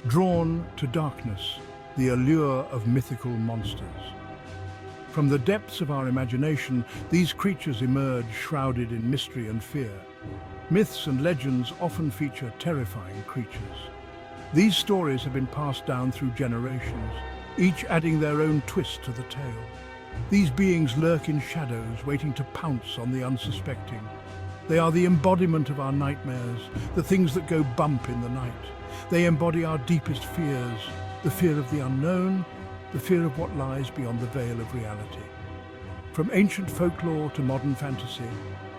drawn to darkness, the allure of mythical monsters. From the depths of our imagination, these creatures emerge shrouded in mystery and fear. Myths and legends often feature terrifying creatures. These stories have been passed down through generations, each adding their own twist to the tale. These beings lurk in shadows, waiting to pounce on the unsuspecting. They are the embodiment of our nightmares, the things that go bump in the night. They embody our deepest fears, the fear of the unknown, the fear of what lies beyond the veil of reality. From ancient folklore to modern fantasy,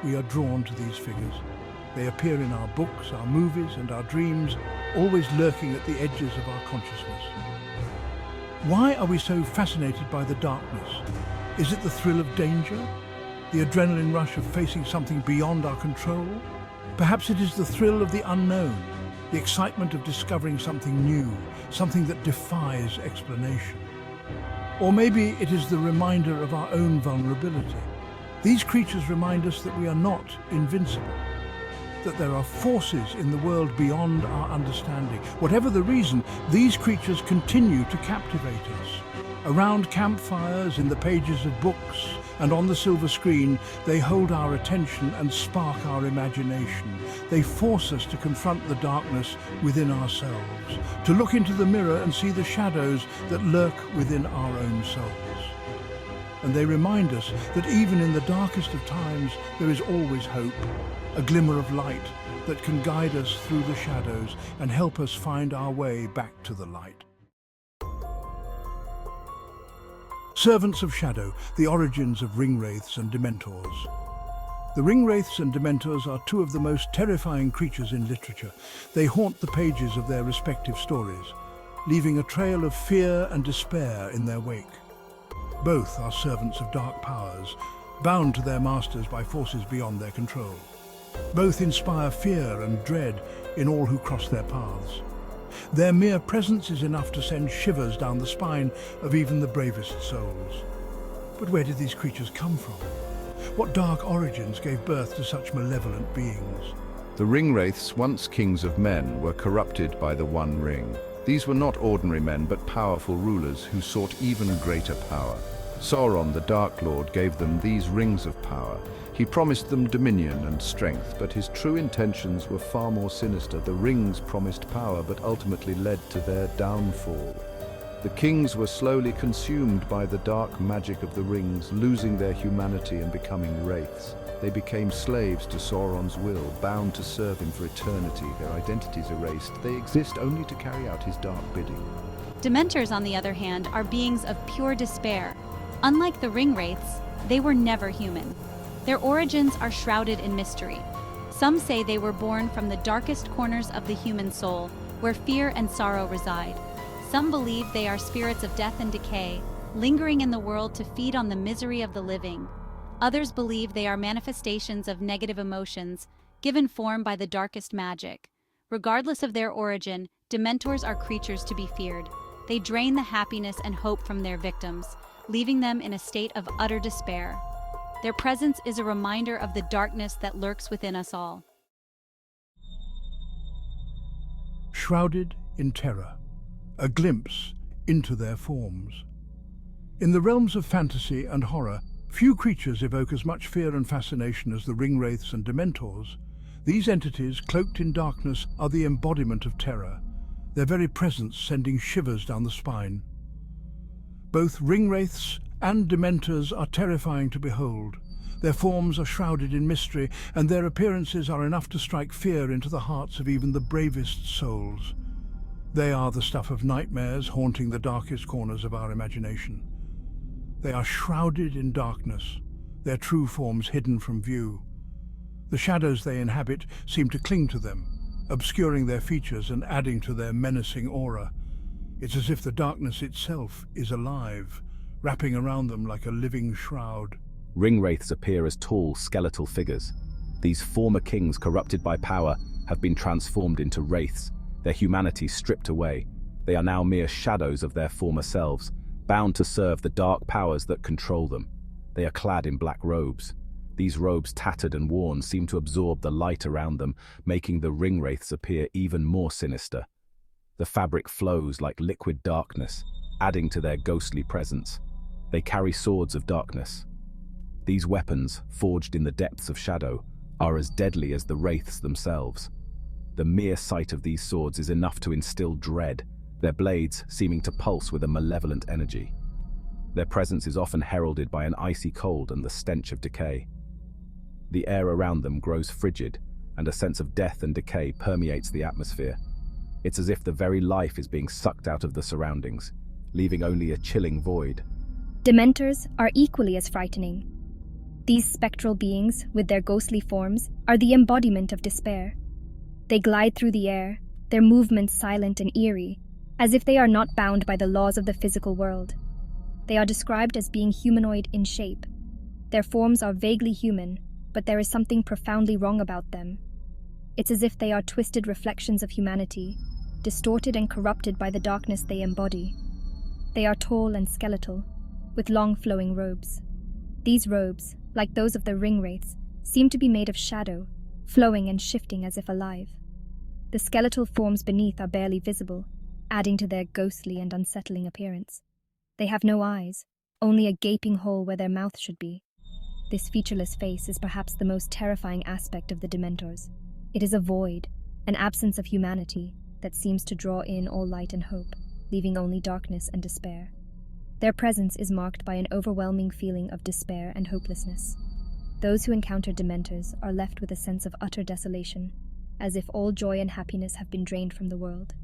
we are drawn to these figures. They appear in our books, our movies, and our dreams, always lurking at the edges of our consciousness. Why are we so fascinated by the darkness? Is it the thrill of danger? The adrenaline rush of facing something beyond our control? Perhaps it is the thrill of the unknown, the excitement of discovering something new, something that defies explanation. Or maybe it is the reminder of our own vulnerability. These creatures remind us that we are not invincible, that there are forces in the world beyond our understanding. Whatever the reason, these creatures continue to captivate us. Around campfires, in the pages of books, and on the silver screen, they hold our attention and spark our imagination. They force us to confront the darkness within ourselves, to look into the mirror and see the shadows that lurk within our own souls. And they remind us that even in the darkest of times, there is always hope, a glimmer of light that can guide us through the shadows and help us find our way back to the light. Servants of Shadow, the origins of Ringwraiths and Dementors. The Ringwraiths and Dementors are two of the most terrifying creatures in literature. They haunt the pages of their respective stories, leaving a trail of fear and despair in their wake. Both are servants of dark powers, bound to their masters by forces beyond their control. Both inspire fear and dread in all who cross their paths. Their mere presence is enough to send shivers down the spine of even the bravest souls. But where did these creatures come from? What dark origins gave birth to such malevolent beings? The Ringwraiths, once kings of men, were corrupted by the One Ring. These were not ordinary men, but powerful rulers who sought even greater power. Sauron, the Dark Lord, gave them these rings of power. He promised them dominion and strength, but his true intentions were far more sinister. The rings promised power, but ultimately led to their downfall. The kings were slowly consumed by the dark magic of the rings, losing their humanity and becoming wraiths. They became slaves to Sauron's will, bound to serve him for eternity, their identities erased. They exist only to carry out his dark bidding. Dementors, on the other hand, are beings of pure despair. Unlike the Ringwraiths, they were never human. Their origins are shrouded in mystery. Some say they were born from the darkest corners of the human soul, where fear and sorrow reside. Some believe they are spirits of death and decay, lingering in the world to feed on the misery of the living. Others believe they are manifestations of negative emotions, given form by the darkest magic. Regardless of their origin, Dementors are creatures to be feared. They drain the happiness and hope from their victims, leaving them in a state of utter despair. Their presence is a reminder of the darkness that lurks within us all. Shrouded in terror, a glimpse into their forms. In the realms of fantasy and horror, few creatures evoke as much fear and fascination as the Ringwraiths and Dementors. These entities, cloaked in darkness, are the embodiment of terror, their very presence sending shivers down the spine. Both Ringwraiths and Dementors are terrifying to behold. Their forms are shrouded in mystery, and their appearances are enough to strike fear into the hearts of even the bravest souls. They are the stuff of nightmares haunting the darkest corners of our imagination. They are shrouded in darkness, their true forms hidden from view. The shadows they inhabit seem to cling to them, obscuring their features and adding to their menacing aura. It's as if the darkness itself is alive, wrapping around them like a living shroud. Ringwraiths appear as tall, skeletal figures. These former kings, corrupted by power, have been transformed into wraiths, their humanity stripped away. They are now mere shadows of their former selves, bound to serve the dark powers that control them. They are clad in black robes. These robes, tattered and worn, seem to absorb the light around them, making the Ringwraiths appear even more sinister. The fabric flows like liquid darkness, adding to their ghostly presence. They carry swords of darkness. These weapons, forged in the depths of shadow, are as deadly as the wraiths themselves. The mere sight of these swords is enough to instill dread, their blades seeming to pulse with a malevolent energy. Their presence is often heralded by an icy cold and the stench of decay. The air around them grows frigid, and a sense of death and decay permeates the atmosphere. It's as if the very life is being sucked out of the surroundings, leaving only a chilling void. Dementors are equally as frightening. These spectral beings, with their ghostly forms, are the embodiment of despair. They glide through the air, their movements silent and eerie, as if they are not bound by the laws of the physical world. They are described as being humanoid in shape. Their forms are vaguely human, but there is something profoundly wrong about them. It's as if they are twisted reflections of humanity, distorted and corrupted by the darkness they embody. They are tall and skeletal, with long flowing robes. These robes, like those of the Ringwraiths, seem to be made of shadow, flowing and shifting as if alive. The skeletal forms beneath are barely visible, adding to their ghostly and unsettling appearance. They have no eyes, only a gaping hole where their mouth should be. This featureless face is perhaps the most terrifying aspect of the Dementors. It is a void, an absence of humanity that seems to draw in all light and hope, leaving only darkness and despair. Their presence is marked by an overwhelming feeling of despair and hopelessness. Those who encounter Dementors are left with a sense of utter desolation, as if all joy and happiness have been drained from the world.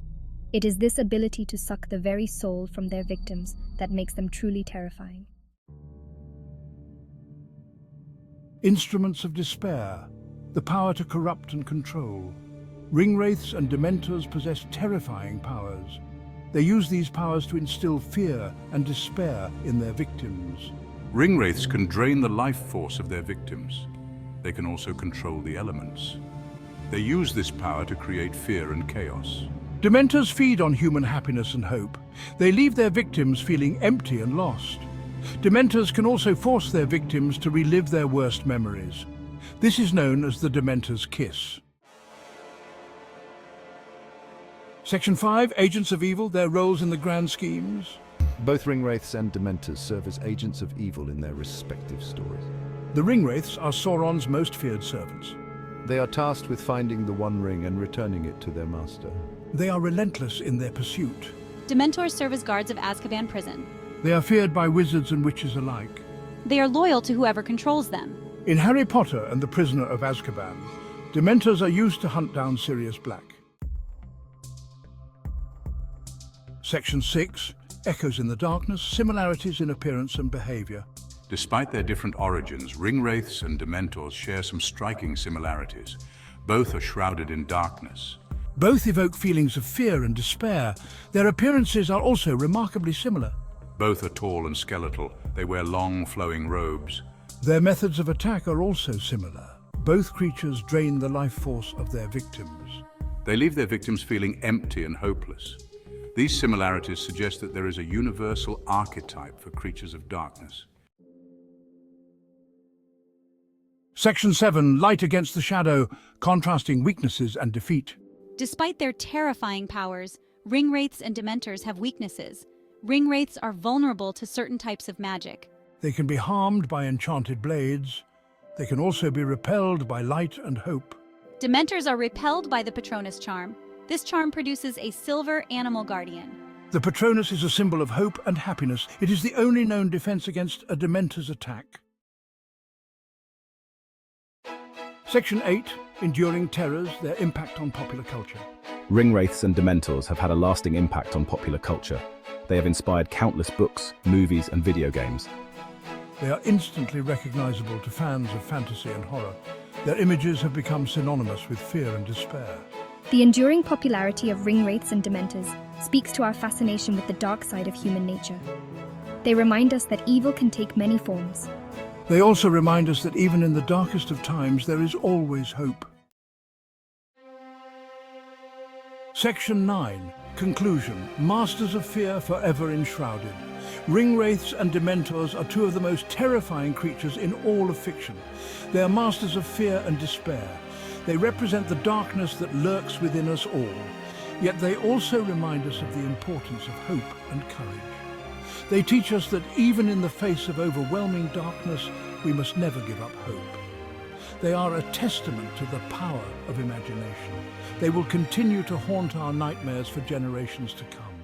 It is this ability to suck the very soul from their victims that makes them truly terrifying. Instruments of despair, the power to corrupt and control. Ringwraiths and Dementors possess terrifying powers. They use these powers to instill fear and despair in their victims. Ringwraiths can drain the life force of their victims. They can also control the elements. They use this power to create fear and chaos. Dementors feed on human happiness and hope. They leave their victims feeling empty and lost. Dementors can also force their victims to relive their worst memories. This is known as the Dementor's kiss. Section 5, Agents of Evil, their roles in the grand schemes. Both Ringwraiths and Dementors serve as agents of evil in their respective stories. The Ringwraiths are Sauron's most feared servants. They are tasked with finding the One Ring and returning it to their master. They are relentless in their pursuit. Dementors serve as guards of Azkaban prison. They are feared by wizards and witches alike. They are loyal to whoever controls them. In Harry Potter and the Prisoner of Azkaban, Dementors are used to hunt down Sirius Black. Section 6, Echoes in the Darkness, similarities in appearance and behavior. Despite their different origins, Ringwraiths and Dementors share some striking similarities. Both are shrouded in darkness. Both evoke feelings of fear and despair. Their appearances are also remarkably similar. Both are tall and skeletal. They wear long, flowing robes. Their methods of attack are also similar. Both creatures drain the life force of their victims. They leave their victims feeling empty and hopeless. These similarities suggest that there is a universal archetype for creatures of darkness. Section 7, Light against the Shadow, contrasting weaknesses and defeat. Despite their terrifying powers, Ringwraiths and Dementors have weaknesses. Ringwraiths are vulnerable to certain types of magic. They can be harmed by enchanted blades. They can also be repelled by light and hope. Dementors are repelled by the Patronus charm. This charm produces a silver animal guardian. The Patronus is a symbol of hope and happiness. It is the only known defense against a Dementor's attack. Section 8, Enduring Terrors, their impact on popular culture. Ringwraiths and Dementors have had a lasting impact on popular culture. They have inspired countless books, movies, and video games. They are instantly recognizable to fans of fantasy and horror. Their images have become synonymous with fear and despair. The enduring popularity of Ringwraiths and Dementors speaks to our fascination with the dark side of human nature. They remind us that evil can take many forms. They also remind us that even in the darkest of times, there is always hope. Section 9, Conclusion, Masters of Fear forever enshrouded. Ringwraiths and Dementors are two of the most terrifying creatures in all of fiction. They are masters of fear and despair. They represent the darkness that lurks within us all. Yet they also remind us of the importance of hope and courage. They teach us that even in the face of overwhelming darkness, we must never give up hope. They are a testament to the power of imagination. They will continue to haunt our nightmares for generations to come.